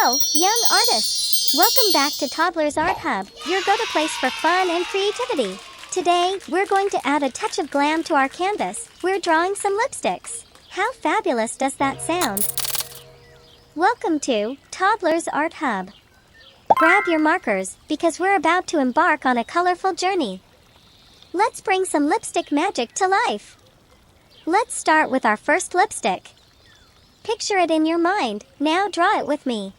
Hello, young artists! Welcome back to Toddlers Art Hub, your go-to place for fun and creativity. Today, we're going to add a touch of glam to our canvas. We're drawing some lipsticks. How fabulous does that sound? Welcome to Toddlers Art Hub. Grab your markers, because we're about to embark on a colorful journey. Let's bring some lipstick magic to life. Let's start with our first lipstick. Picture it in your mind, now draw it with me.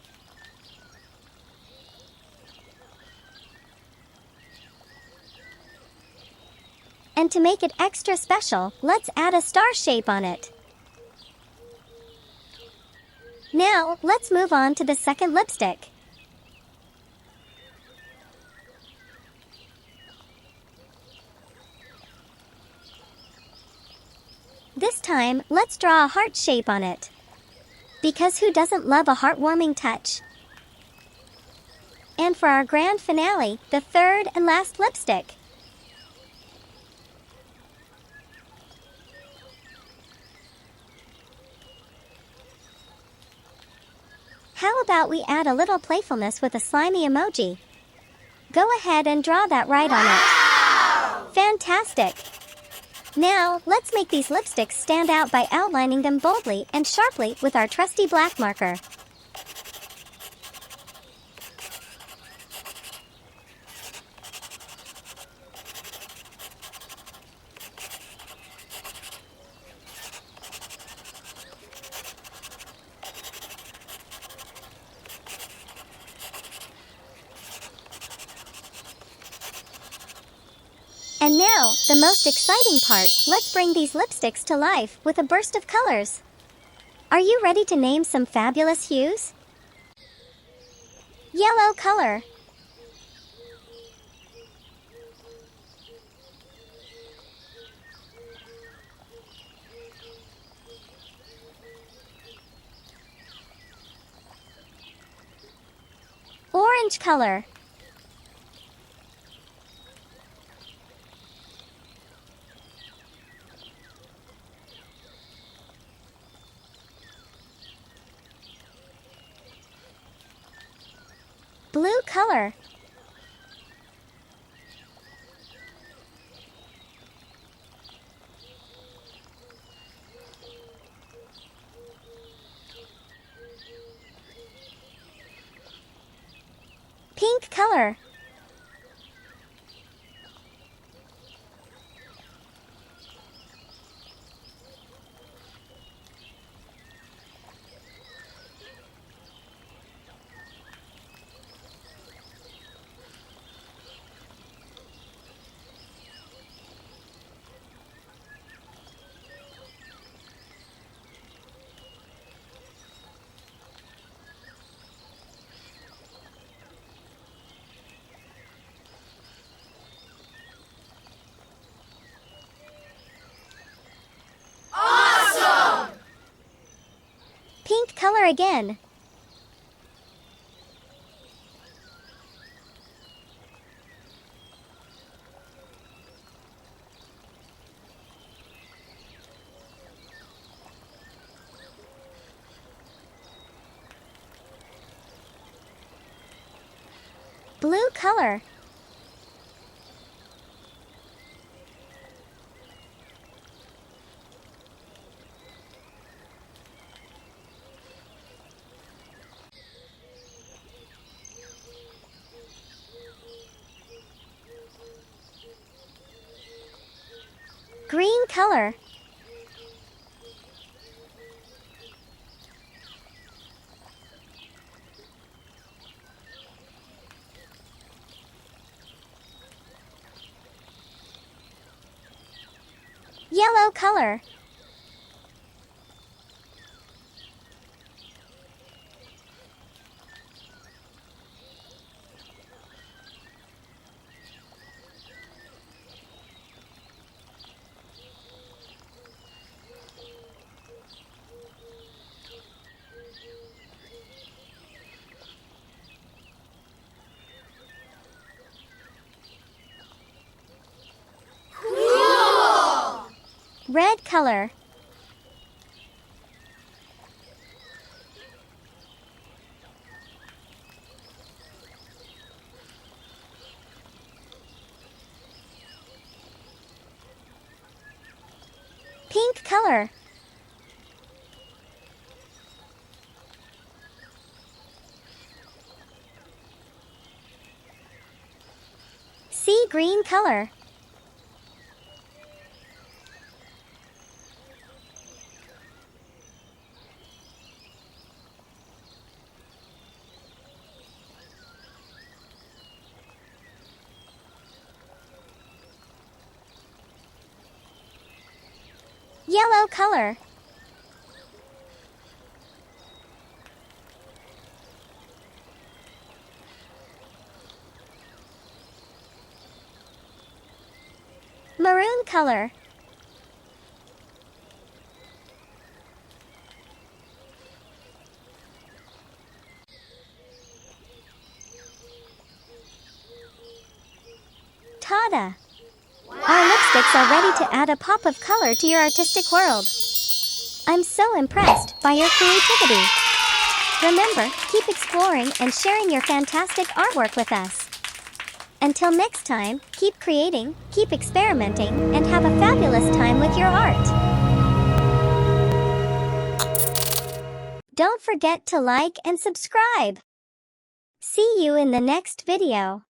And to make it extra special, let's add a star shape on it. Now, let's move on to the second lipstick. This time, let's draw a heart shape on it. Because who doesn't love a heartwarming touch? And for our grand finale, the third and last lipstick. How about we add a little playfulness with a slimy emoji? Go ahead and draw that right on it. Fantastic! Now, let's make these lipsticks stand out by outlining them boldly and sharply with our trusty black marker. And now, the most exciting part, let's bring these lipsticks to life with a burst of colors. Are you ready to name some fabulous hues? Yellow color. Orange color. Blue color. Pink color. Pink color again. Blue color. Green color. Yellow color. Red color. color. Sea green color. Yellow color. Maroon color. Tada! Our lipsticks are ready to add a pop of color to your artistic world. I'm so impressed by your creativity. Remember, keep exploring and sharing your fantastic artwork with us. Until next time, keep creating, keep experimenting, and have a fabulous time with your art. Don't forget to like and subscribe. See you in the next video.